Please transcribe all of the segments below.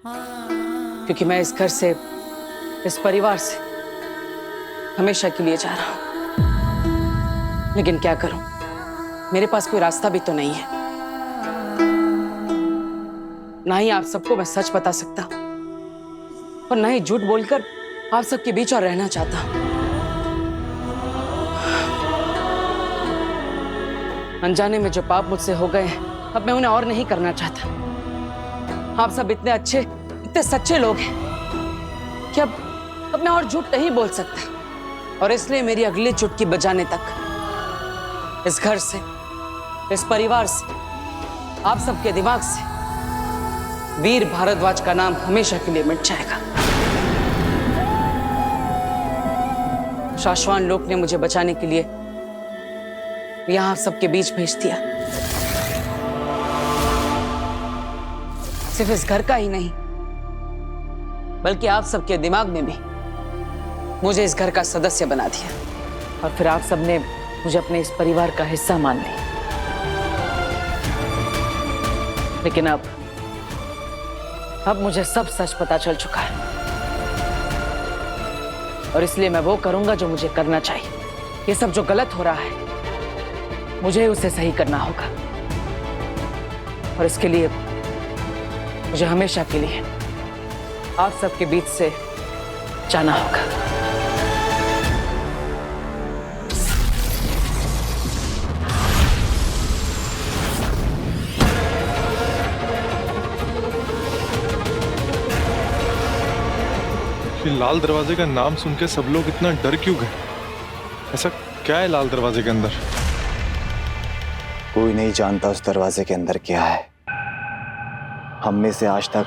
क्योंकि मैं इस घर से, इस परिवार से हमेशा के लिए जा रहा हूं। लेकिन क्या करूं, मेरे पास कोई रास्ता भी तो नहीं है। ना ही आप सबको मैं सच बता सकता और ना ही झूठ बोलकर आप सबके बीच और रहना चाहता हूं। अनजाने में जो पाप मुझसे हो गए हैं, अब मैं उन्हें और नहीं करना चाहता। आप सब इतने अच्छे, इतने सच्चे लोग हैं कि अब मैं और झूठ नहीं बोल सकता। और इसलिए मेरी अगली चुटकी बजाने तक इस घर से, इस परिवार से, आप सबके दिमाग से वीर भारद्वाज का नाम हमेशा के लिए मिट जाएगा। शाश्वान लोक ने मुझे बचाने के लिए यहां आप सबके बीच भेज दिया। सिर्फ इस घर का ही नहीं, बल्कि आप सबके दिमाग में भी मुझे इस घर का सदस्य बना दिया। और फिर आप सबने मुझे अपने इस परिवार का हिस्सा मान लिया। लेकिन अब मुझे सब सच पता चल चुका है, और इसलिए मैं वो करूंगा जो मुझे करना चाहिए। ये सब जो गलत हो रहा है, मुझे उसे सही करना होगा। और इसके लिए मुझे हमेशा के लिए आप सबके बीच से जाना होगा। ये लाल दरवाजे का नाम सुन के सब लोग इतना डर क्यों गए? ऐसा क्या है लाल दरवाजे के अंदर? कोई नहीं जानता उस दरवाजे के अंदर क्या है। हम में से आज तक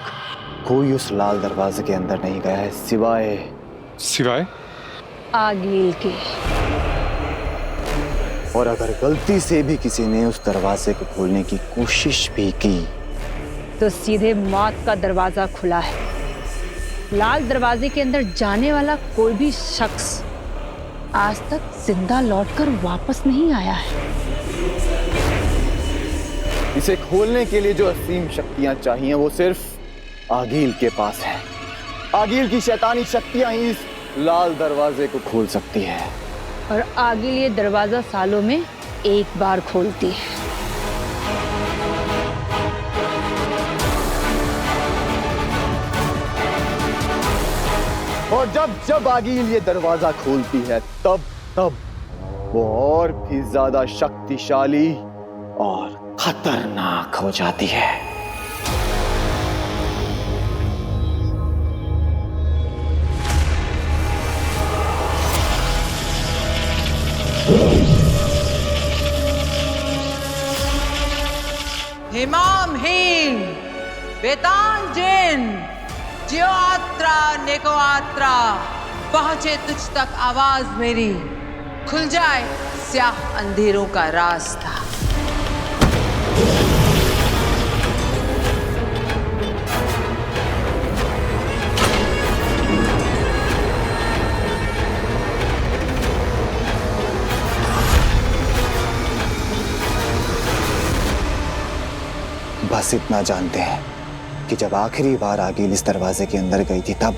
कोई उस लाल दरवाजे के अंदर नहीं गया है, सिवाय आगिल के। और अगर गलती से भी किसी ने उस दरवाजे को खोलने की कोशिश भी की तो सीधे मौत का दरवाजा खुला है। लाल दरवाजे के अंदर जाने वाला कोई भी शख्स आज तक जिंदा लौटकर वापस नहीं आया है। इसे खोलने के लिए जो असीम शक्तियां चाहिए वो सिर्फ आगिल के पास है। आगिल की शैतानी शक्तियां ही इस लाल दरवाजे को खोल सकती है। और आगिल ये दरवाजा सालों में एक बार खोलती है। और जब आगिल ये दरवाजा खोलती है तब वो और भी ज्यादा शक्तिशाली और खतरनाक हो जाती है। हिमाम हीन बेतान जिन जियोआत्रा नेकोआत्रा, पहुंचे तुझ तक आवाज मेरी, खुल जाए स्याह अंधेरों का रास्ता। बस इतना जानते हैं कि जब आखिरी बार आगिल इस दरवाजे के अंदर गई थी तब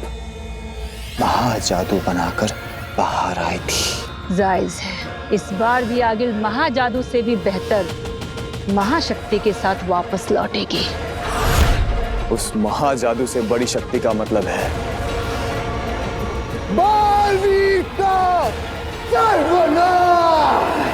महाजादू बनाकर बाहर आई थी। जायज है, इस बार भी आगिल महाजादू से भी बेहतर महाशक्ति के साथ वापस लौटेगी। उस महाजादू से बड़ी शक्ति का मतलब है बालवीर का सर्वनाश।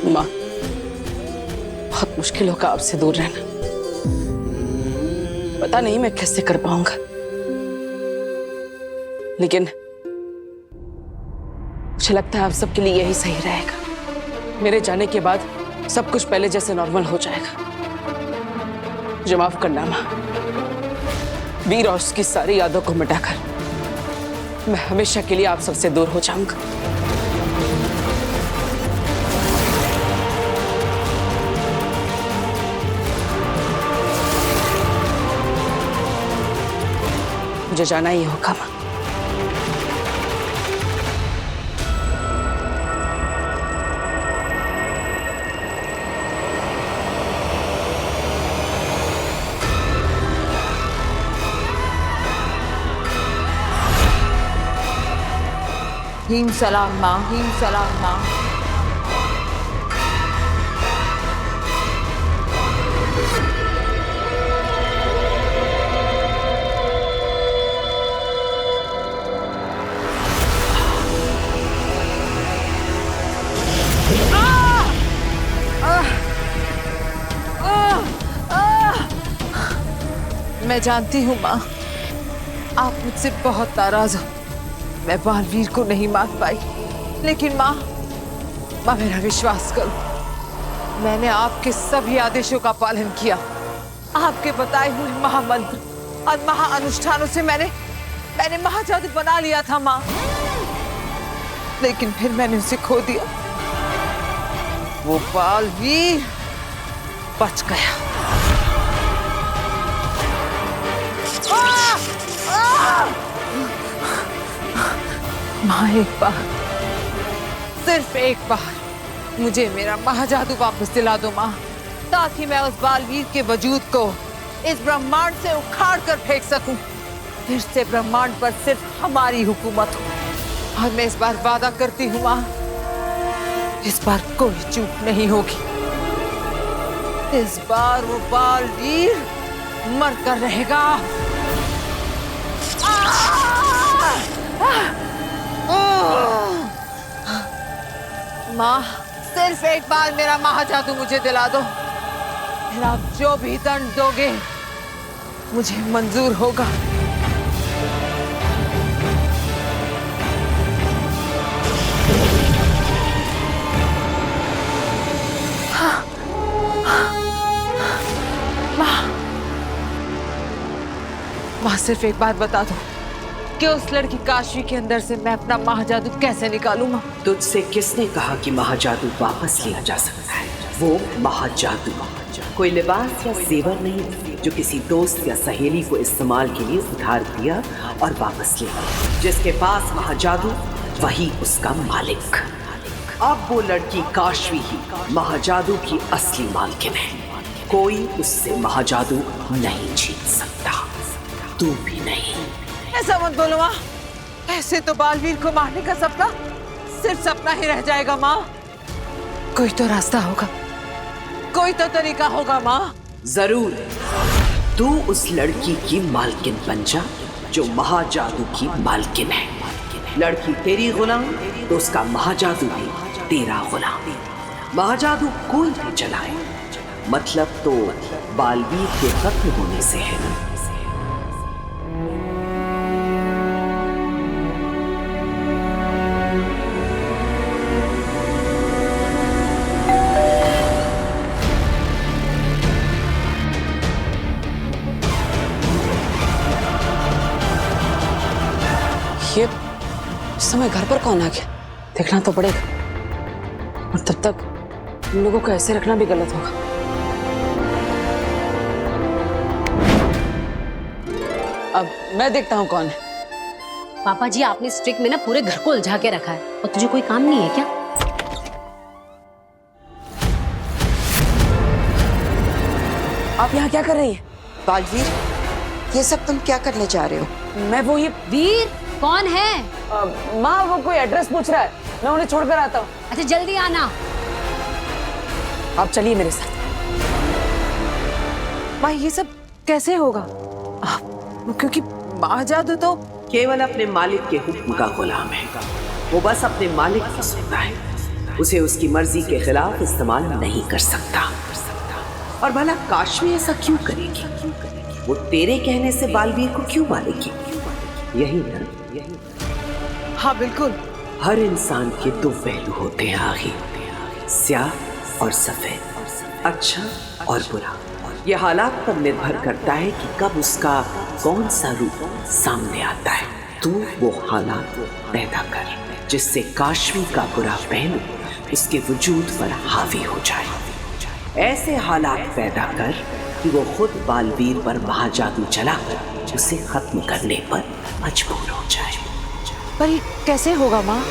माँ, बहुत मुश्किल होगा आपसे दूर रहना। पता नहीं मैं कैसे कर पाऊंगा, लेकिन मुझे लगता है आप सबके लिए यही सही रहेगा। मेरे जाने के बाद सब कुछ पहले जैसे नॉर्मल हो जाएगा। मुझे माफ करना माँ। वीर और उसकी सारी यादों को मिटाकर मैं हमेशा के लिए आप सबसे दूर हो जाऊंगा। मुझे जाना ही होगा माँ। हीम सलाम माँ, हीम सलाम माँ। मैं जानती हूँ माँ, आप मुझसे बहुत नाराज हो। मैं बालवीर को नहीं मार पाई, लेकिन माँ मेरा विश्वास करो, मैंने आपके सभी आदेशों का पालन किया। आपके बताए हुए महामंत्र और महाअनुष्ठानों से मैंने महाजादू बना लिया था माँ, लेकिन फिर मैंने उसे खो दिया। वो बालवीर बच गया। माँ एक बार, सिर्फ एक बार मुझे मेरा महाजादू वापस दिला दो माँ, ताकि मैं उस बालवीर के वजूद को इस ब्रह्मांड से उखाड़ कर फेंक सकूं। फिर से ब्रह्मांड पर सिर्फ हमारी हुकूमत हो। और मैं इस बार वादा करती हूँ माँ, इस बार कोई चूक नहीं होगी। इस बार वो बालवीर मर कर रहेगा। माँ सिर्फ एक बार मेरा महाजादू मुझे दिला दो, फिर आप जो भी दंड दोगे मुझे मंजूर होगा। माँ सिर्फ एक बात बता दो कि उस लड़की काशवी के अंदर से मैं अपना महाजादू कैसे निकालूं माँ? तुझसे किसने कहा कि महाजादू वापस लिया जा सकता है? वो महाजादू कोई लिबास या जेवर नहीं जो किसी दोस्त या सहेली को इस्तेमाल के लिए उधार दिया और वापस लिया। जिसके पास महाजादू वही उसका मालिक। अब वो लड़की काशवी ही महाजादू की असली मालकिन है। कोई उससे महाजादू नहीं छीन सकता, तू भी नहीं। ऐसा मत बोलो माँ, ऐसे तो बालवीर को मारने का सपना सिर्फ सपना ही रह जाएगा माँ। कोई तो रास्ता होगा, कोई तो तरीका होगा माँ। जरूर, तू उस लड़की की मालकिन बन जा जो महाजादू की मालकिन है। लड़की तेरी गुलाम तो उसका महाजादू भी तेरा गुलाम। महाजादू कोई भी चलाए, मतलब तो बालवीर के खत्म होने से है ना। ये इस समय घर पर कौन आ गया? देखना तो पड़ेगा, और तब तक इन लोगों को ऐसे रखना भी गलत होगा। अब मैं देखता हूँ कौन है। पापा जी, आपने स्ट्रिक में ना पूरे घर को उलझा के रखा है, और तुझे कोई काम नहीं है क्या? आप यहाँ क्या कर रही हैं? बालवीर, ये सब तुम क्या करने जा रहे हो? मैं वो ये वीर कौन है? माँ वो कोई एड्रेस पूछ रहा है, मैं उन्हें छोड़कर आता हूँ। अच्छा जल्दी आना। आप चलिए मेरे साथ। माँ ये सब कैसे होगा? क्योंकि महाजादू तो केवल अपने मालिक के हुक्म का गुलाम है। वो बस अपने मालिक की सुनता है, उसे उसकी मर्जी के खिलाफ इस्तेमाल नहीं कर सकता। और भला काशवी ऐसा क्यों करेगी? वो तेरे कहने से बालवीर को क्यों मारेगी? यही ना? हाँ बिल्कुल। हर इंसान के दो पहलू होते हैं आखिर, स्याह और सफेद, अच्छा और बुरा। यह हालात पर निर्भर करता है कि कब उसका कौन सा रूप सामने आता है। तू वो हालात पैदा कर जिससे काशवी का बुरा पहलू उसके वजूद पर हावी हो जाए। ऐसे हालात पैदा कर कि वो खुद बालवीर पर महाजादू चलाकर उसे खत्म करने पर मजबूर हो जाए। पर ये कैसे होगा माँ?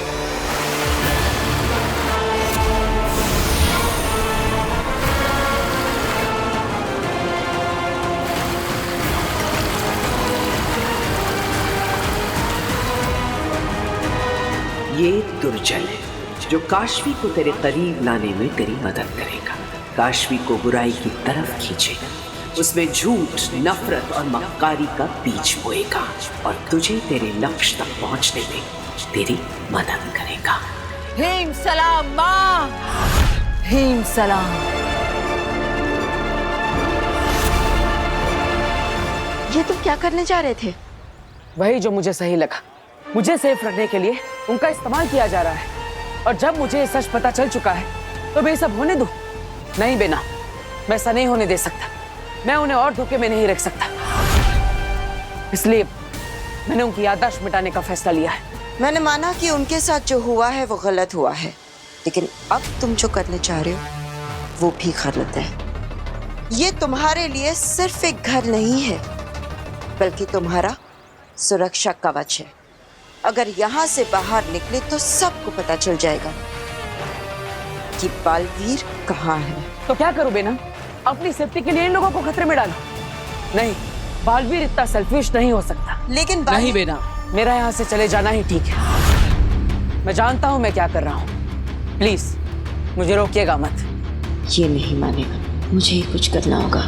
ये दुर्जन है जो काशवी को तेरे करीब लाने में तेरी मदद करेगा, काशवी को बुराई की तरफ खींचेगा, उसमें झूठ, नफरत और मक्कारी का बीज बोएगा और तुझे तेरे लक्ष्य तक पहुंचने में तेरी मदद करेगा। हेम सलाम माँ, हेम सलाम। ये तुम क्या करने जा रहे थे? वही जो मुझे सही लगा। मुझे सेफ रखने के लिए उनका इस्तेमाल किया जा रहा है, और जब मुझे ये सच पता चल चुका है तो मैं ये सब होने दूं? नहीं बेना, मैं ऐसा नहीं होने दे सकता। मैं उन्हें और धोखे में नहीं रख सकता। इसलिए मैंने उनकी याददाश्त मिटाने का फैसला लिया है। मैंने माना कि उनके साथ जो हुआ है वो गलत हुआ है, लेकिन अब तुम जो करने चाह रहे हो वो भी गलत है। ये तुम्हारे लिए सिर्फ एक घर नहीं है, बल्कि तुम्हारा सुरक्षा कवच है। अगर यहाँ से बाहर निकले तो सबको पता चल जाएगा कि बालवीर कहाँ है। तो क्या करूं बेना? अपनी सेफ्टी के लिए इन लोगों को खतरे में डालो? नहीं, बालवीर इतना सेल्फिश नहीं हो सकता। लेकिन नहीं बेना, मेरा यहाँ से चले जाना ही ठीक है। मैं जानता हूँ मैं क्या कर रहा हूँ। प्लीज मुझे रोकिएगा मत। ये नहीं मानेगा, मुझे ही कुछ करना होगा।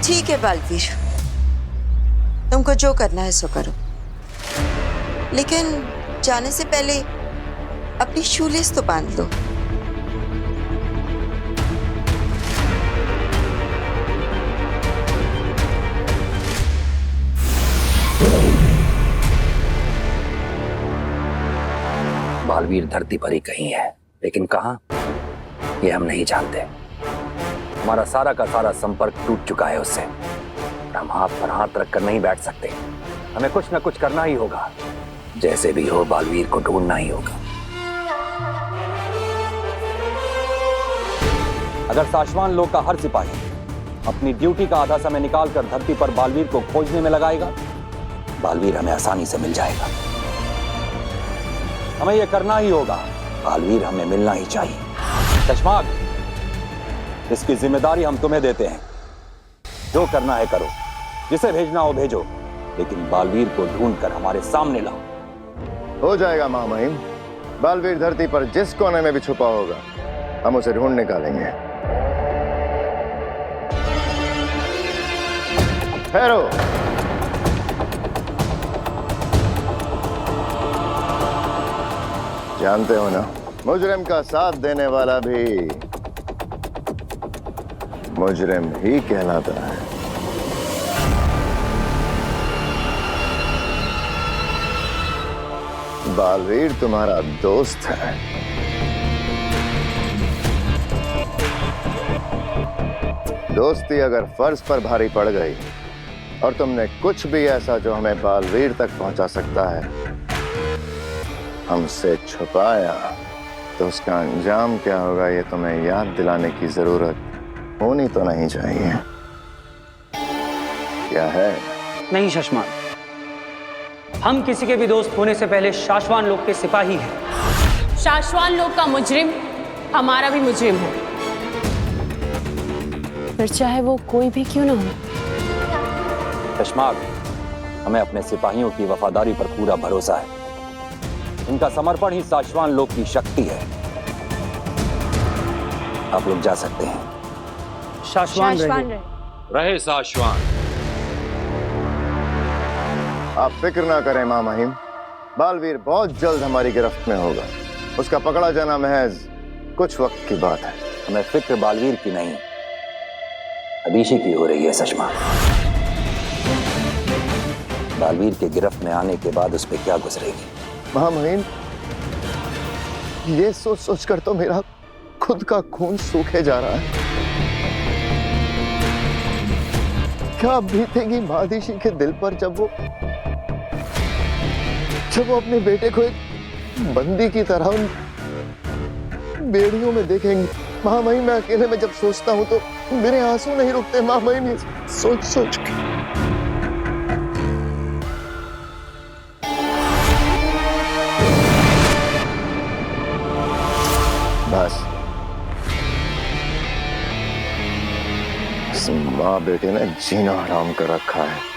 ठीक है बालवीर, तुमको जो करना है सो करो, लेकिन जाने से पहले अपनी शूलेस तो बांध लो। बालवीर धरती पर ही कहीं है, लेकिन कहां ये हम नहीं जानते। हमारा सारा का सारा संपर्क टूट चुका है उससे। हम हाथ पर हाथ रखकर नहीं बैठ सकते। हमें कुछ न कुछ करना ही होगा। जैसे भी हो बालवीर को ढूंढना ही होगा। अगर साशवान लोक का हर सिपाही अपनी ड्यूटी का आधा समय निकालकर धरती पर बालवीर को खोजने में लगाएगा, बालवीर हमें आसानी से मिल जाएगा। हमें यह करना ही होगा। बालवीर हमें मिलना ही चाहिए। चश्माक, इसकी जिम्मेदारी हम तुम्हें देते हैं। जो करना है करो, जिसे भेजना हो भेजो, लेकिन बालवीर को ढूंढकर हमारे सामने लाओ। हो जाएगा महामहिम। बालवीर धरती पर जिस कोने में भी छुपा होगा, हम उसे ढूंढ निकालेंगे। ठहरो। जानते हो ना, मुजरिम का साथ देने वाला भी मुजरिम ही कहलाता है। बालवीर तुम्हारा दोस्त है। दोस्ती अगर फर्ज पर भारी पड़ गई और तुमने कुछ भी ऐसा जो हमें बालवीर तक पहुंचा सकता है हमसे छुपाया, तो उसका अंजाम क्या होगा ये तुम्हें याद दिलाने की जरूरत होनी तो नहीं चाहिए। क्या है? नहीं शशमान, हम किसी के भी दोस्त होने से पहले शाश्वान लोक के सिपाही हैं। शाश्वान लोक का मुजरिम हमारा भी मुजरिम हो, फिर चाहे वो कोई भी क्यों ना हो। चश्माक, हमें अपने सिपाहियों की वफादारी पर पूरा भरोसा है। इनका समर्पण ही शाश्वान लोक की शक्ति है। आप लोग जा सकते हैं। शाश्वान रहे शाश्वान। आप फिक्र ना करें महामहिम, बालवीर बहुत जल्द हमारी गिरफ्त में होगा। उसका पकड़ा जाना महज कुछ वक्त की बात है। हमें फिक्र बालवीर की नहीं, अदीशी की हो रही है। सचमा, बालवीर के गिरफ्त में आने के बाद उस पर क्या गुजरेगी? महामहिम, ये सोच सोचकर तो मेरा खुद का खून सूखे जा रहा है। क्या बीतेगी महादीशी के दिल पर जब वो अपने बेटे को एक बंदी की तरह उन बेड़ियों में देखेंगे। महामहिम, मैं अकेले में जब सोचता हूँ तो मेरे आंसू नहीं रुकते महामहिम, ये सोच सोच के। बस इस माँ बेटे ने जीना हराम कर रखा है।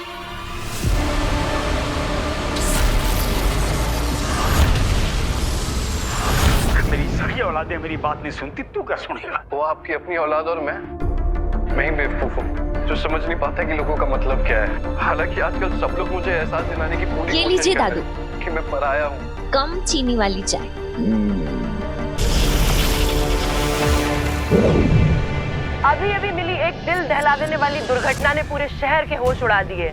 मेरी सारी औलादें मेरी बात नहीं सुनती, तू क्या सुनेगा? वो आपकी अपनी औलाद और मैं ही बेवकूफ हूँ जो समझ नहीं पाता कि लोगों का मतलब क्या है। हालांकि आजकल सब लोग मुझे एहसास दिलाने की पूरी ये लीजिए दादू, कि मैं पराया हूँ। कम चीनी वाली चाय। अभी अभी मिली एक दिल दहला देने वाली दुर्घटना ने पूरे शहर के होश उड़ा दिए।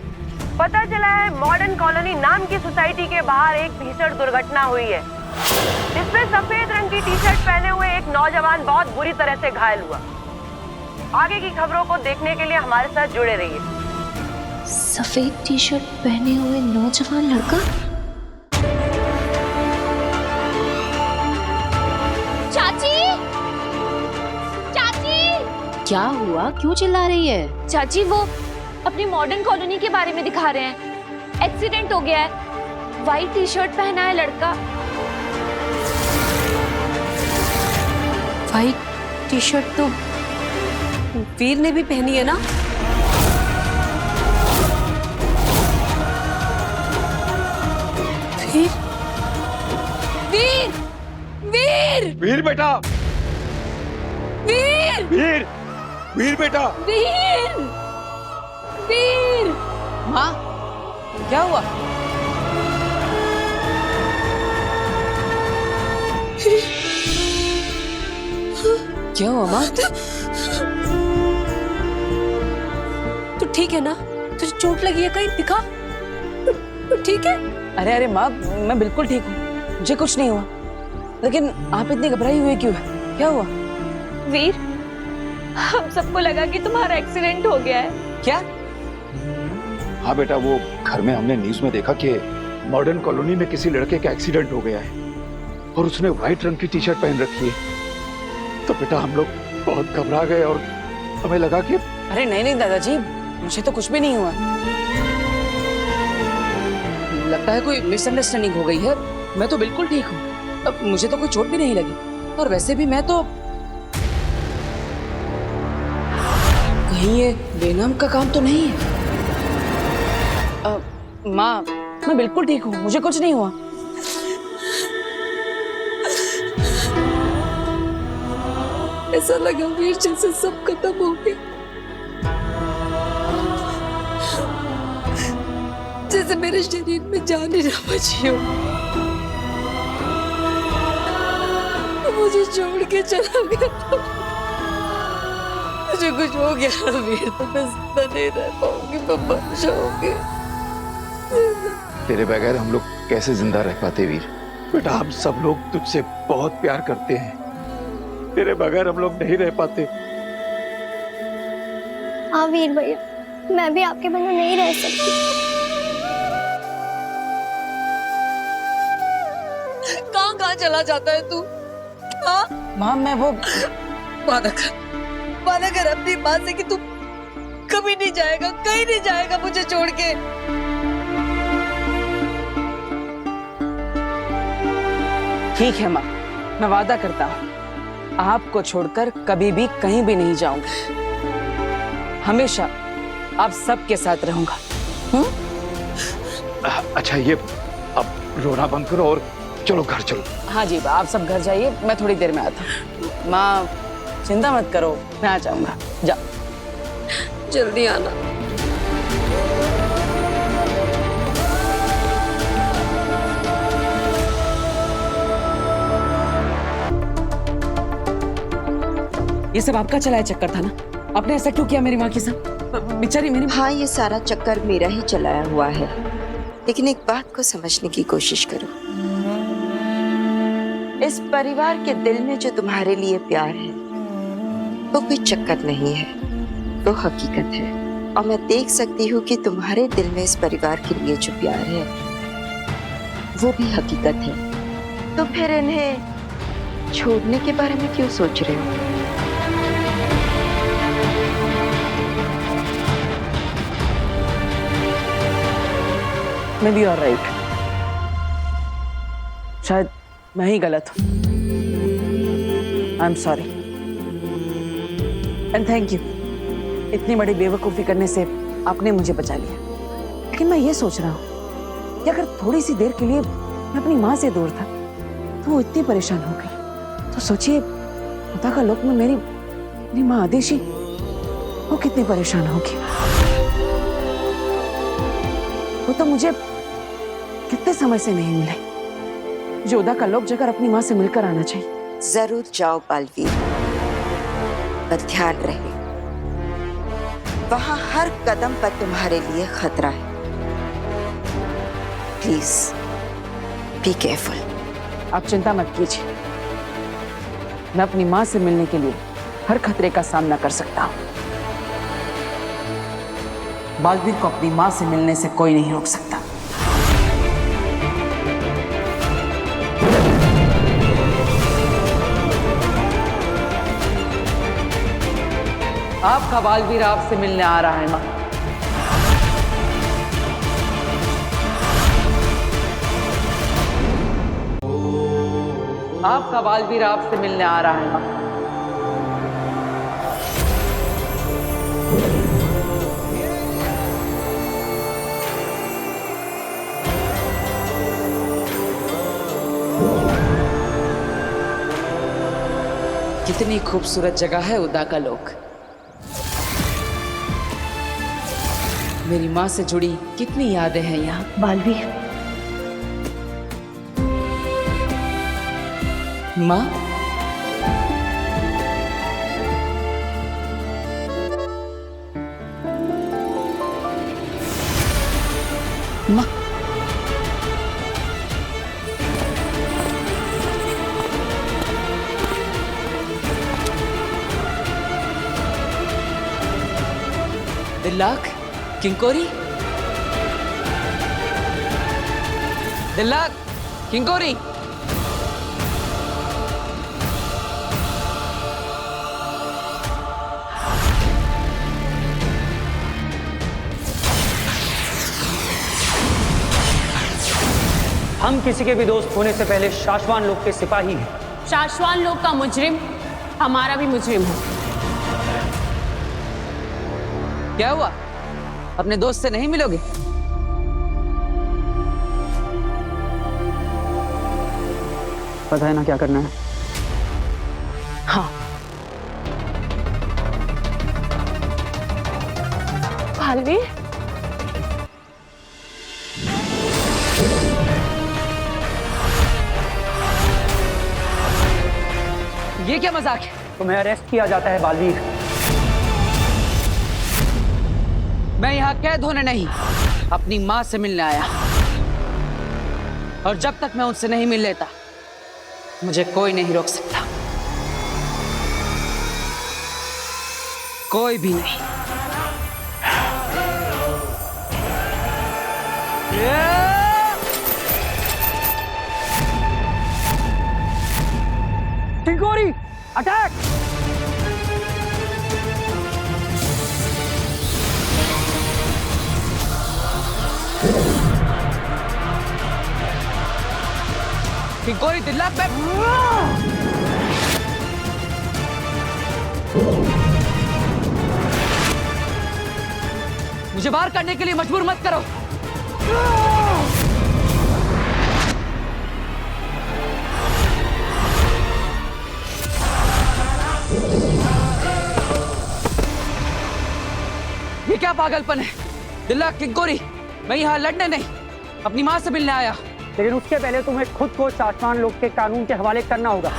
पता चला है मॉडर्न कॉलोनी नाम की सोसाइटी के बाहर एक भीषण दुर्घटना हुई है, जिसमें सफेद रंग की टी शर्ट पहने हुए एक नौजवान बहुत बुरी तरह से घायल हुआ। आगे की खबरों को देखने के लिए हमारे साथ जुड़े रहिए। सफेद टी शर्ट पहने हुए नौजवान लड़का? चाची, चाची! क्या हुआ, क्यों चिल्ला रही है? चाची, वो अपनी मॉडर्न कॉलोनी के बारे में दिखा रहे हैं। एक्सीडेंट हो गया है, व्हाइट टी शर्ट पहना है लड़का। व्हाइट टी शर्ट तो वीर ने भी पहनी है ना? वीर, वीर, वीर, वीर बेटा, वीर, वीर, वीर बेटा, वीर, वीर। माँ, क्या हुआ? क्या हुआ माँ? तू ठीक है ना? तुझे चोट लगी है कहीं? दिखा, तू ठीक है? अरे अरे माँ, मैं बिल्कुल ठीक हूँ, मुझे कुछ नहीं हुआ। लेकिन आप इतनी घबराई हुई क्यों है? क्या हुआ? वीर, हम सबको लगा कि तुम्हारा एक्सीडेंट हो गया है। क्या? हाँ बेटा, वो घर में हमने न्यूज में देखा कि मॉडर्न कॉलोनी में किसी लड़के का एक्सीडेंट हो गया है और उसने व्हाइट रंग की टी शर्ट पहन रखी है। तो बेटा हम लोग बहुत घबरा गए और हमें लगा कि अरे नहीं नहीं दादाजी, मुझे तो कुछ भी नहीं हुआ। लगता है कोई मिसअंडरस्टैंडिंग हो गई है। मैं तो बिल्कुल ठीक हूँ, अब मुझे तो कोई चोट भी नहीं लगी। और वैसे भी मैं तो कहीं ये बेनाम का काम तो नहीं है। माँ, मैं बिल्कुल ठीक हूँ, मुझे कुछ नहीं हुआ। ऐसा लगा वीर जैसे सब खत्म हो गया, जैसे मेरे शरीर में जान ही ना बची हो। मुझे छोड़ के चला गया। मुझे कुछ हो गया वीर तो मैं जिंदा नहीं रह पाऊंगी, मैं मर जाऊंगी। तेरे बगैर हम लोग कैसे जिंदा रह पाते वीर? बेटा हम सब लोग तुझसे बहुत प्यार करते हैं, तेरे बगैर हम लोग नहीं रह पाते। हाँ वीर भैया, मैं भी आपके बिना नहीं रह सकती। कहाँ कहाँ चला जाता है तू? हाँ माँ, मैं वो वादा कर अपनी माँ से कि तू कभी नहीं जाएगा, कहीं नहीं जाएगा मुझे छोड़ के। ठीक है माँ, मैं वादा करता हूँ आपको छोड़कर कभी भी कहीं भी नहीं जाऊंगा। हमेशा आप सबके साथ रहूंगा। अच्छा ये अब रोना बंद करो और चलो घर चलो। हाँ जी, आप सब घर जाइए, मैं थोड़ी देर में आता हूँ। माँ चिंता मत करो, मैं आ जाऊंगा। जा, जल्दी आना। ये सब आपका चलाया चक्कर था ना? आपने ऐसा क्यों किया मेरी माँ के साथ? बेचारी मेरी। हाँ, ये सारा चक्कर मेरा ही चलाया हुआ है, लेकिन एक बात को समझने की कोशिश करो। इस परिवार के दिल में जो तुम्हारे लिए प्यार है वो कोई चक्कर नहीं है, वो हकीकत है। और मैं देख सकती हूँ कि तुम्हारे दिल में इस परिवार के लिए जो प्यार है वो भी हकीकत है। तो फिर इन्हें छोड़ने के बारे में क्यों सोच रहे हो? May be all right. शायद मैं ही गलत हूं। I am sorry and thank you. इतनी बड़ी बेवकूफ़ी करने से आपने मुझे बचा लिया। लेकिन मैं ये सोच रहा हूँ कि अगर थोड़ी सी देर के लिए मैं अपनी माँ से दूर था तो वो इतनी परेशान हो गई, तो सोचिए खुदा का लोक में मेरी माँ आदेशी वो कितनी परेशान होगी। वो तो मुझे कितने समय से नहीं मिले। जोधा का लोक जाकर अपनी माँ से मिलकर आना चाहिए। जरूर जाओ बालवीर, पर ध्यान रहे वहां हर कदम पर तुम्हारे लिए खतरा है। Please be careful. आप चिंता मत कीजिए, मैं अपनी माँ से मिलने के लिए हर खतरे का सामना कर सकता हूँ। बालवीर को अपनी माँ से मिलने से कोई नहीं रोक सकता। आपका बालवीर आपसे मिलने आ रहा है माँ। आपका बालवीर आपसे मिलने आ रहा है माँ। कितनी खूबसूरत जगह है उदा का लोक। मेरी माँ से जुड़ी कितनी यादें हैं यहाँ। बालवीर, माँ, माँ, दिल्लाक, किंकोरी, दिल्लाक, किंकोरी। हम किसी के भी दोस्त होने से पहले शाश्वान लोक के सिपाही हैं। शाश्वान लोक का मुजरिम हमारा भी मुजरिम है। क्या हुआ? अपने दोस्त से नहीं मिलोगे? पता है ना क्या करना है? हाँ। बालवीर, ये क्या मजाक है? तुम्हें अरेस्ट किया जाता है बालवीर। मैं यहाँ कैद होने नहीं, अपनी माँ से मिलने आया। और जब तक मैं उनसे नहीं मिल लेता मुझे कोई नहीं रोक सकता, कोई भी नहीं। किंकोरी, अटैक! किंकोरी, दिल्लाक, मुझे बाहर करने के लिए मजबूर मत करो। ये क्या पागलपन है? दिल्लाक, किंकोरी, मैं यहाँ लड़ने नहीं, अपनी माँ से मिलने आया। लेकिन उसके पहले तुम्हें खुद को शाश्वान लोक के कानून के हवाले करना होगा।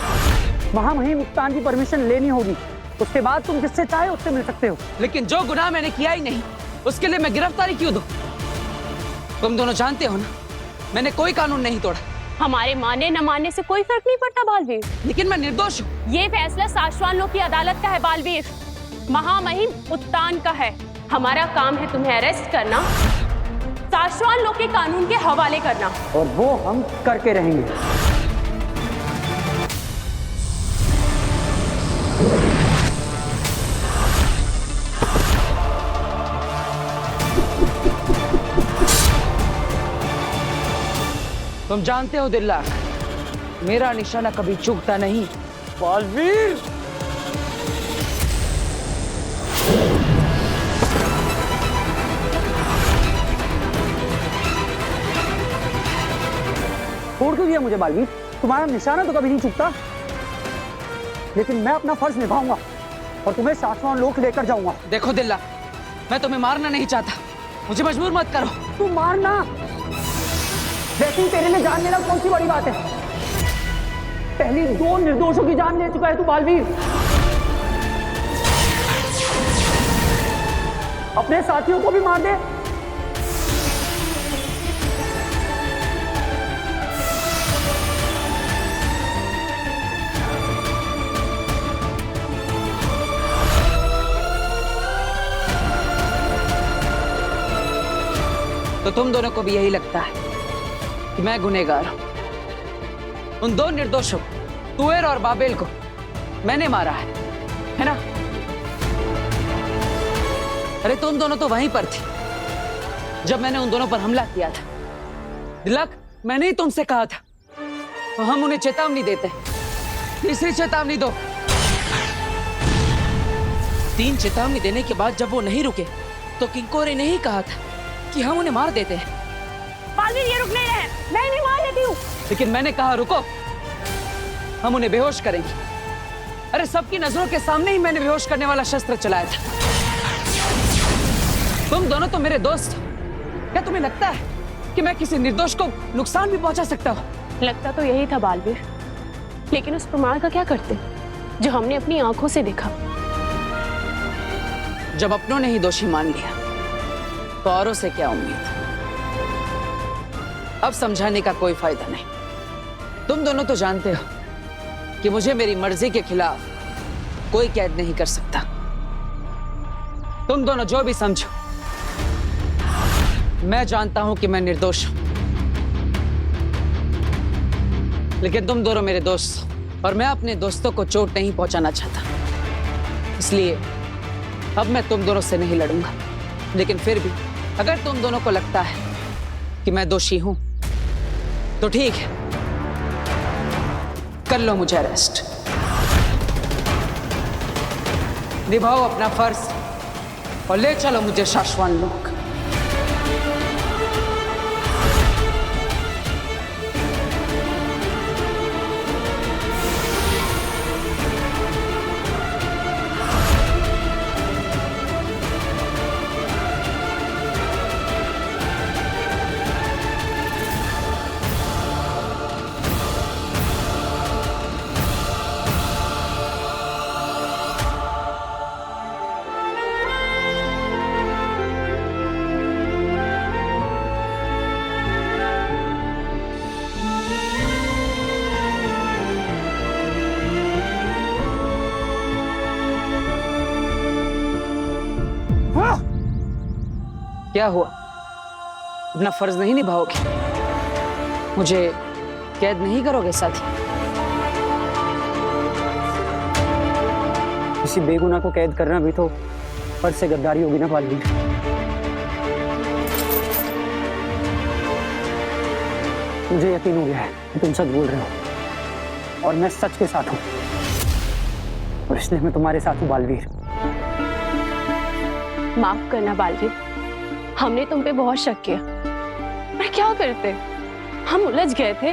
महामहिम मुक्तान की परमिशन लेनी होगी, उसके बाद तुम जिससे चाहे उससे मिल सकते हो। लेकिन जो गुनाह मैंने किया ही नहीं उसके लिए मैं गिरफ्तारी क्यों दूं? तुम दोनों जानते हो ना मैंने कोई कानून नहीं तोड़ा। हमारे माने न मानने से कोई फर्क नहीं पड़ता बालवीर। लेकिन मैं निर्दोष हूँ। ये फैसला शाश्वान लोक की अदालत का है बालवीर, महामहिम उत्तान का है। हमारा काम है तुम्हें अरेस्ट करना, शाश्वत लोग के कानून के हवाले करना। और वो हम करके रहेंगे। तुम जानते हो दिल्लाक, मेरा निशाना कभी चूकता नहीं। बालवीर, छोड़ क्यों दिया मुझे बालवीर? तुम्हारा निशाना तो कभी नहीं चूकता, लेकिन मैं अपना फर्ज निभाऊंगा और तुम्हें शाश्वत लोक लेकर जाऊंगा। देखो दिल्ला, मैं तुम्हें मारना नहीं चाहता, मुझे मजबूर मत करो। तू मारना, वैसे ही तेरे लिए जान लेना कौन सी बड़ी बात है? पहली 2 निर्दोषों की जान ले चुका है तू बालवीर। अपने साथियों को भी मार दे। तो तुम दोनों को भी यही लगता है कि मैं गुनहगार हूं? उन 2 निर्दोषों तुएर और बाबेल को मैंने मारा है ना? अरे तुम दोनों तो वहीं पर थे जब मैंने उन दोनों पर हमला किया था। दिलक, मैंने ही तुमसे कहा था तो हम उन्हें चेतावनी देते। तीसरी चेतावनी दो। 3 चेतावनी देने के बाद जब वो नहीं रुके तो किंकोरे ने ही कहा था कि हम उन्हें मार देते हैं। बालवीर, ये रुक नहीं रहे, मैं नहीं मार देती हूँ। लेकिन मैंने कहा रुको, हम उन्हें बेहोश करेंगे। अरे सबकी नजरों के सामने ही मैंने बेहोश करने वाला शस्त्र चलाया था। तुम दोनों तो मेरे दोस्त हो। क्या तुम्हें लगता है कि मैं किसी निर्दोष को नुकसान भी पहुंचा सकता हूँ? लगता तो यही था बालवीर, लेकिन उस प्रमाण का क्या करते जो हमने अपनी आंखों से देखा? जब अपनों ने ही दोषी मान लिया तो औरों से क्या उम्मीद? अब समझाने का कोई फायदा नहीं। तुम दोनों तो जानते हो कि मुझे मेरी मर्जी के खिलाफ कोई कैद नहीं कर सकता। तुम दोनों जो भी समझो, मैं जानता हूं कि मैं निर्दोष हूं, लेकिन तुम दोनों मेरे दोस्त हो और मैं अपने दोस्तों को चोट नहीं पहुंचाना चाहता। इसलिए अब मैं तुम दोनों से नहीं लड़ूंगा। लेकिन फिर भी अगर तुम दोनों को लगता है कि मैं दोषी हूं तो ठीक है, कर लो मुझे अरेस्ट। निभाओ अपना फर्ज और ले चलो मुझे शाश्वत लोक। क्या हुआ? अपना फर्ज नहीं निभाओगे? मुझे कैद नहीं करोगे साथी? किसी बेगुनाह को कैद करना भी तो फर्ज से गद्दारी होगी ना बालवीर। मुझे यकीन हो गया है कि तुम सच बोल रहे हो और मैं सच के साथ हूं, और इसलिए मैं तुम्हारे साथ हूं बालवीर। माफ करना बालवीर, हमने तुम पे बहुत शक किया, पर क्या करते? हम उलझ गए थे,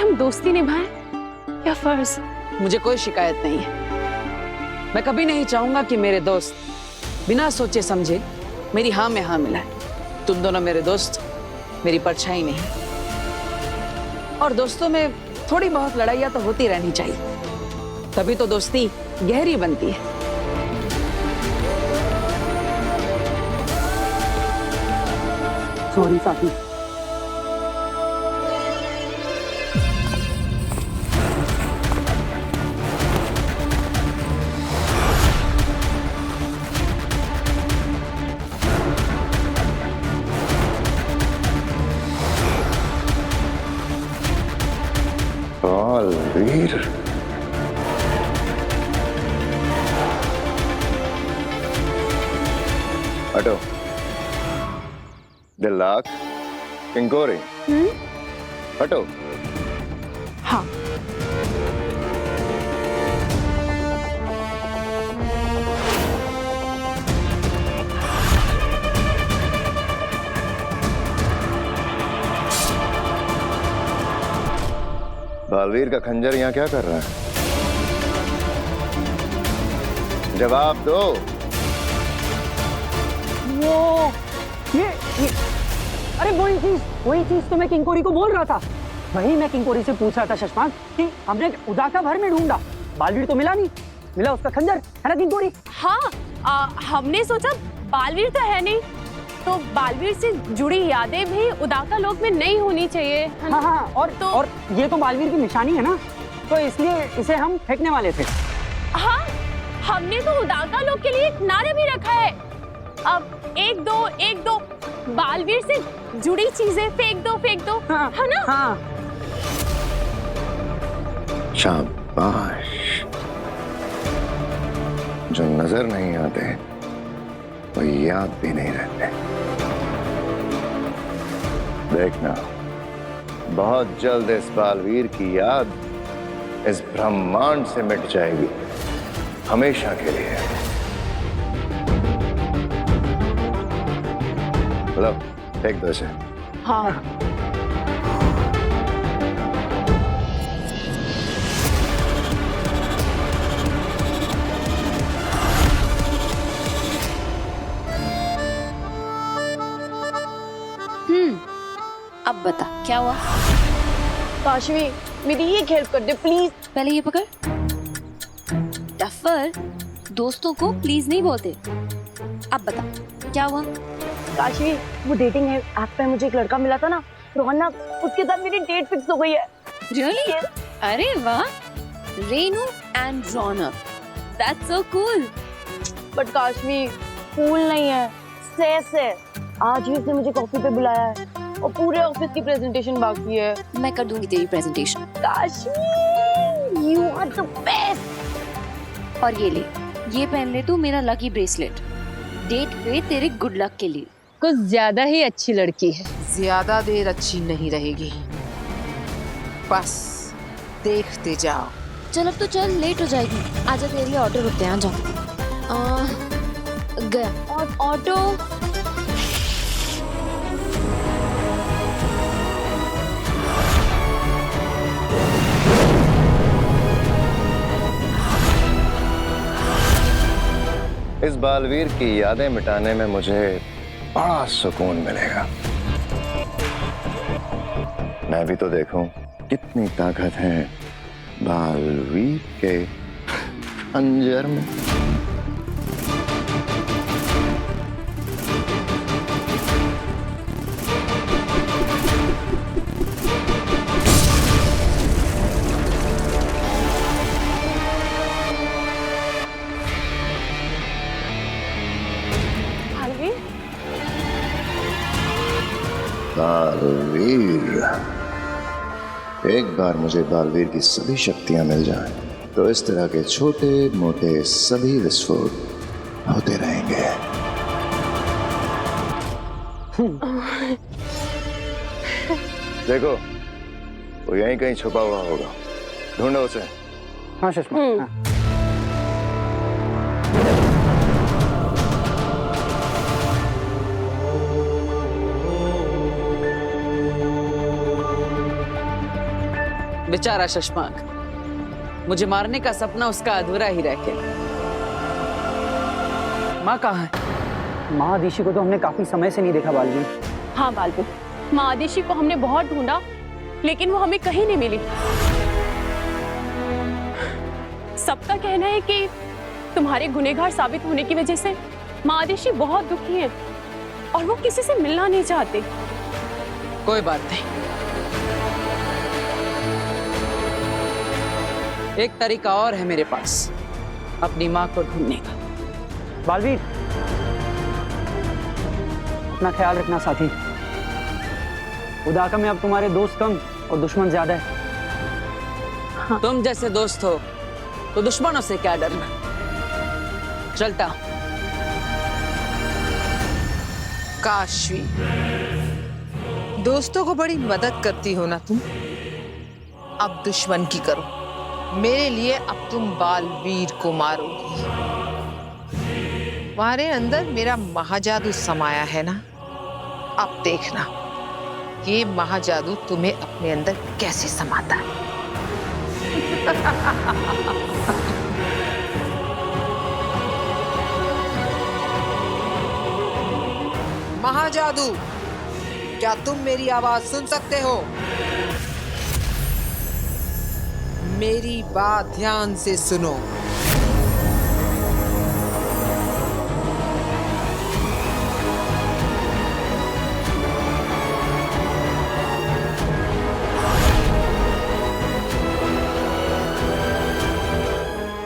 हम दोस्ती निभाएं या फर्ज? मुझे कोई शिकायत नहीं है। मैं कभी नहीं चाहूंगा कि मेरे दोस्त बिना सोचे समझे मेरी हाँ में हाँ मिलाए। तुम दोनों मेरे दोस्त, मेरी परछाई नहीं। और दोस्तों में थोड़ी बहुत लड़ाइयाँ तो होती रहनी चाहिए, तभी तो दोस्ती गहरी बनती है। सॉरी साथी। बालवीर, हटो। दिल्लाक, किंकोरी, हटो। हाँ। बालवीर का खंजर यहाँ क्या कर रहा है? जवाब दो। ये अरे वही चीज तो मैं किंकोरी को बोल रहा था। वही मैं किंकोरी से पूछ रहा था शशमांक कि हमने उदाका भर में ढूंढा, बालवीर तो मिला नहीं, मिला उसका खंजर, है ना किंकोरी? हाँ, हमने सोचा बालवीर तो है नहीं, तो बालवीर से जुड़ी यादें भी उदाका लोक में नहीं होनी चाहिए। हाँ, और ये तो बालवीर की निशानी है ना, तो इसलिए इसे हम फेंकने वाले थे। हाँ, हमने तो उदाका लोक के लिए एक नारा भी रखा है, अब एक दो बालवीर से जुड़ी चीजें फेंक दो, हाँ, है ना? हाँ। शाबाश। जो नजर नहीं आते वो याद भी नहीं रहते। देखना, बहुत जल्द इस बालवीर की याद इस ब्रह्मांड से मिट जाएगी, हमेशा के लिए। लो, फेंक दो इसे। हाँ। अब बता क्या हुआ? काशवी, मेरी एक हेल्प कर दे प्लीज। पहले ये पकड़। डफर, दोस्तों को प्लीज नहीं बोलते। अब बता क्या हुआ? काशवी, वो डेटिंग ऐप पे मुझे एक लड़का मिला था ना, रोहना, उसके साथ मेरी डेट फिक्स हो गई है। Really? अरे वाह, Renu and Raunak, that's so cool. But Kashvi, cool नहीं है, स्ट्रेस है। आज ही उसने मुझे कॉफी पे बुलाया है और पूरे ऑफिस की प्रेजेंटेशन बाकी है। मैं कर दूंगी तेरी presentation. Kashvi, you are the best. और ये ले, ये पहन ले तू मेरा लकी ब्रेसलेट, डेट पे तेरे गुड लक के लिए। कुछ ज्यादा ही अच्छी लड़की है। ज्यादा देर अच्छी नहीं रहेगी, बस देखते जाओ। चल अब तो चल, लेट हो जाएगी। आजा, तेरे लिए ऑटो रुकते हैं, आ जाओ। गया और ऑटो। इस बालवीर की यादें मिटाने में मुझे बड़ा सुकून मिलेगा। मैं भी तो देखूं कितनी ताकत है बालवीर के खंजर में। बालवीर, एक बार मुझे बालवीर की सभी शक्तियां मिल जाएं, तो इस तरह के छोटे मोटे सभी विस्फोट होते रहेंगे। देखो, वो यहीं कहीं छुपा हुआ होगा, ढूंढो उसे। हाँ सुषमा। बेचारा शशमांक, मुझे मारने का सपना उसका अधूरा ही रह गया। माँ कहाँ है? माँ आदिशी को तो हमने काफी समय से नहीं देखा बालवीर। हाँ बालवीर, माँ आदिशी को हमने बहुत ढूंढा, लेकिन वो हमें कहीं नहीं मिली। सबका कहना है कि तुम्हारे गुनहगार साबित होने की वजह से माँ आदिशी बहुत दुखी है और वो किसी से मिलना नहीं चाहते। कोई बात नहीं, एक तरीका और है मेरे पास अपनी माँ को ढूंढने का। बालवीर, अपना ख्याल रखना साथी। उदाका में अब तुम्हारे दोस्त कम और दुश्मन ज्यादा है। तुम जैसे दोस्त हो तो दुश्मनों से क्या डरना। चलता हूं। काशवी, दोस्तों को बड़ी मदद करती हो ना तुम, अब दुश्मन की करो। मेरे लिए अब तुम बालवीर को मारोगी। तुम्हारे अंदर मेरा महाजादू समाया है ना, अब देखना ये महाजादू तुम्हें अपने अंदर कैसे समाता है। महाजादू, क्या तुम मेरी आवाज सुन सकते हो? मेरी बात ध्यान से सुनो।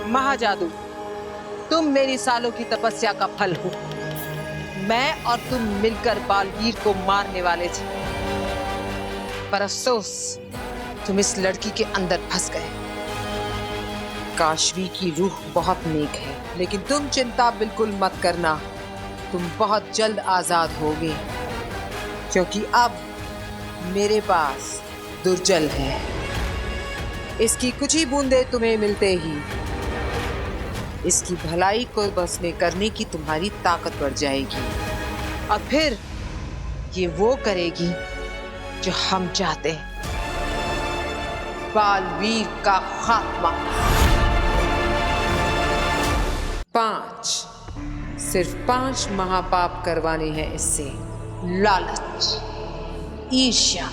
महाजादू, तुम मेरी सालों की तपस्या का फल हो। मैं और तुम मिलकर बालवीर को मारने वाले थे, पर अफसोस तुम इस लड़की के अंदर फंस गए। काशवी की रूह बहुत नेक है, लेकिन तुम चिंता बिल्कुल मत करना, तुम बहुत जल्द आजाद होगे, क्योंकि अब मेरे पास दुर्जल है। इसकी कुछ ही बूंदे तुम्हें मिलते ही इसकी भलाई को बस में करने की तुम्हारी ताकत बढ़ जाएगी, और फिर ये वो करेगी जो हम चाहते हैं, बालवीर का खात्मा। 5, सिर्फ 5 महापाप करवाने हैं इससे। लालच, ईर्ष्या,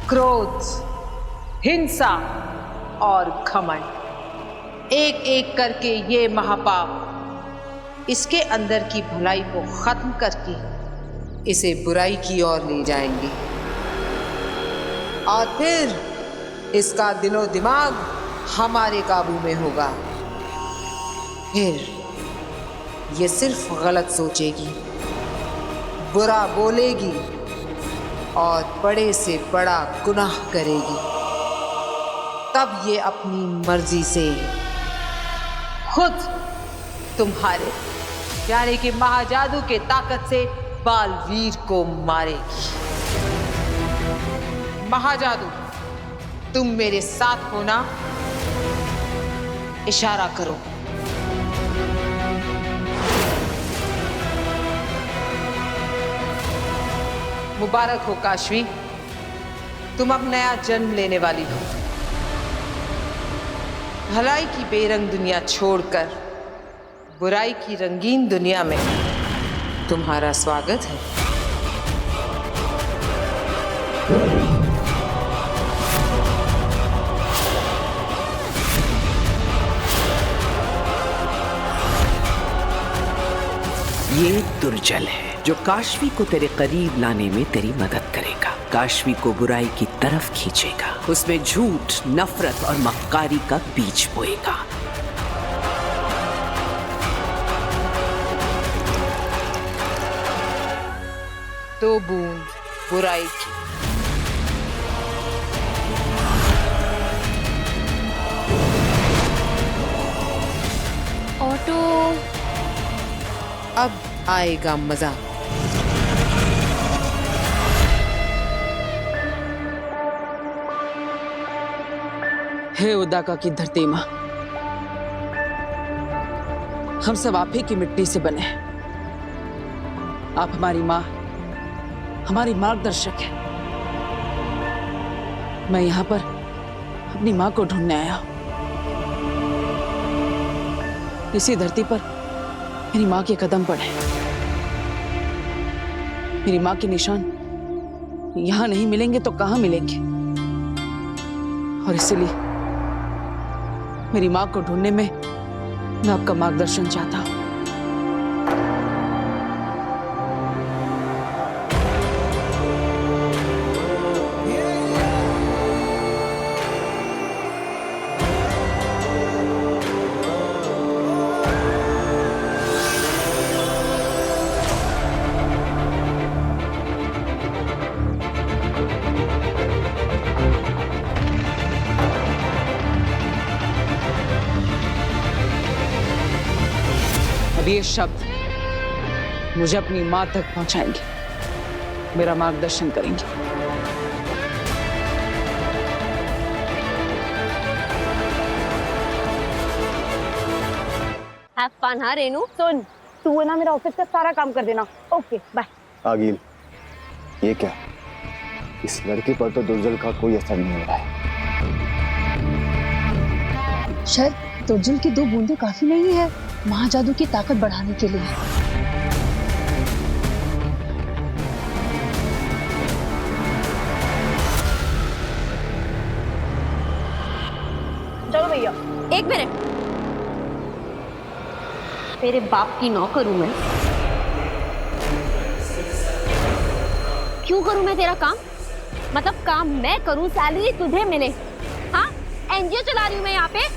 क्रोध, हिंसा और घमंड। एक एक करके ये महापाप इसके अंदर की भलाई को खत्म करके इसे बुराई की ओर ले जाएंगे, और फिर इसका दिलो दिमाग हमारे काबू में होगा। फिर ये सिर्फ गलत सोचेगी, बुरा बोलेगी और बड़े से बड़ा गुनाह करेगी। तब ये अपनी मर्जी से खुद तुम्हारे यानी कि महाजादू के ताकत से बालवीर को मारेगी। महाजादू, तुम मेरे साथ हो ना? इशारा करो। मुबारक हो काशवी, तुम अब नया जन्म लेने वाली हो। भलाई की बेरंग दुनिया छोड़कर बुराई की रंगीन दुनिया में तुम्हारा स्वागत है। ये दुर्जल है जो काशवी को तेरे करीब लाने में तेरी मदद करेगा, काशवी को बुराई की तरफ खींचेगा, उसमें झूठ, नफरत और मक्कारी का बीज बोएगा। तो बूंद बुराई की, ऑटो, अब आएगा मजा। हे उदाका की धरती माँ, हम सब आप ही की मिट्टी से बने हैं। आप हमारी माँ, हमारी मार्गदर्शक है। मैं यहाँ पर अपनी माँ को ढूंढने आया हूँ। इसी धरती पर मेरी माँ के कदम पड़े। मेरी माँ के निशान यहाँ नहीं मिलेंगे तो कहाँ मिलेंगे? और इसीलिए मेरी माँ को ढूंढने में मैं आपका मार्गदर्शन चाहता हूँ। ये शब्द मुझे अपनी मां तक पहुंचाएंगे, मेरा मार्गदर्शन करेंगे। हैव फन हाँ रेनू। सुन, तू है ना मेरा ऑफिस का सारा काम कर देना। Okay bye. आगिल, ये क्या? इस लड़के पर तो दुर्जल का कोई असर नहीं हो रहा है। शायद दुर्जल की 2 बूंदें काफी नहीं है महाजादू की ताकत बढ़ाने के लिए। चलो भैया। 1 मिनट, तेरे बाप की नौकर हूं मैं। क्यों करूं मैं तेरा काम? मतलब काम मैं करूं, सैलरी तुझे मिले। हाँ, एनजीओ चला रही हूं मैं यहाँ पे।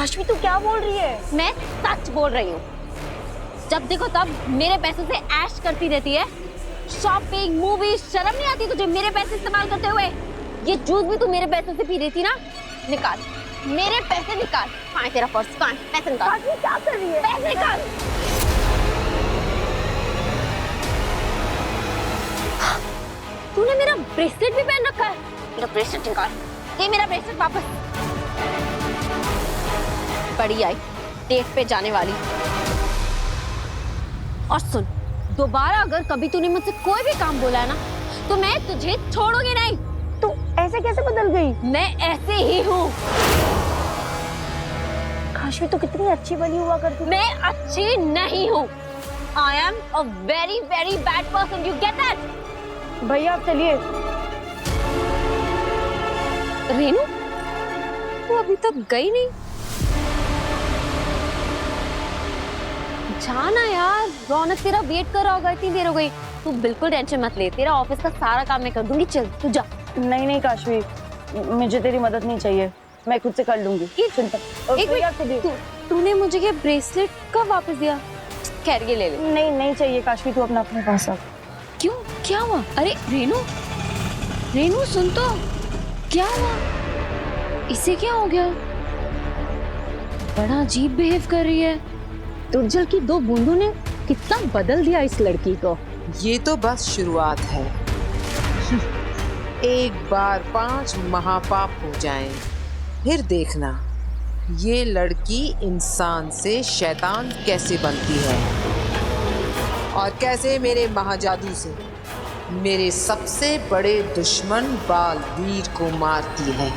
आशवी तू क्या बोल रही है? मैं सच बोल रही हूँ। जब देखो तब मेरे पैसों से ऐश करती रहती है। शॉपिंग, मूवी, शर्म नहीं आती तुझे मेरे पैसे इस्तेमाल करते हुए? ये जूस भी तू मेरे पैसों से पी रही थी ना? निकाल मेरे पैसे, निकाल। कहाँ है तेरा पर्स? कहाँ है? पैसे निकाल। आशवी क्या कर रही है? पैसे निकाल। तूने मेरा ब्रेसलेट भी पहन रखा है। मेरा ब्रेसलेट निकाल। ये मेरा ब्रेसलेट वापस। बड़ी आई, डेट पे जाने वाली। और सुन, दोबारा अगर कभी तूने मुझसे कोई भी काम बोला है ना, तो मैं तुझे छोड़ूंगी नहीं। तू ऐसे कैसे बदल गई? मैं ऐसे ही हूँ। आशवी तो कितनी अच्छी बनी हुआ करती। मैं अच्छी नहीं हूँ। I am a very very bad person. You get that? भैया आप चलिए। रेनू, तू अभी तक गई नहीं? जाना यार, रौनक तेरा वेट कर रहा होगा, इतनी देर हो गई। तू बिल्कुल टेंशन मत ले, तेरा ऑफिस का सारा काम मैं कर दूंगी। चल तू जा। नहीं नहीं काशवी, मुझे तेरी मदद नहीं चाहिए, मैं खुद से कर लूंगी। एक मिनट, तूने मुझे ये ब्रेसलेट कब वापस दिया? खैर ये ले ले। नहीं नहीं चाहिए काशवी, तू अपने पास रख। क्यों, क्या हुआ? अरे रेनू, रेनू सुन तो, क्या हुआ? इसे क्या हो गया? बड़ा अजीब बिहेव कर रही है। दुर्जल की 2 बूंदों ने कितना बदल दिया इस लड़की को। ये तो बस शुरुआत है। एक बार 5 महापाप हो जाएं, फिर देखना ये लड़की इंसान से शैतान कैसे बनती है और कैसे मेरे महाजादू से मेरे सबसे बड़े दुश्मन बालवीर को मारती है।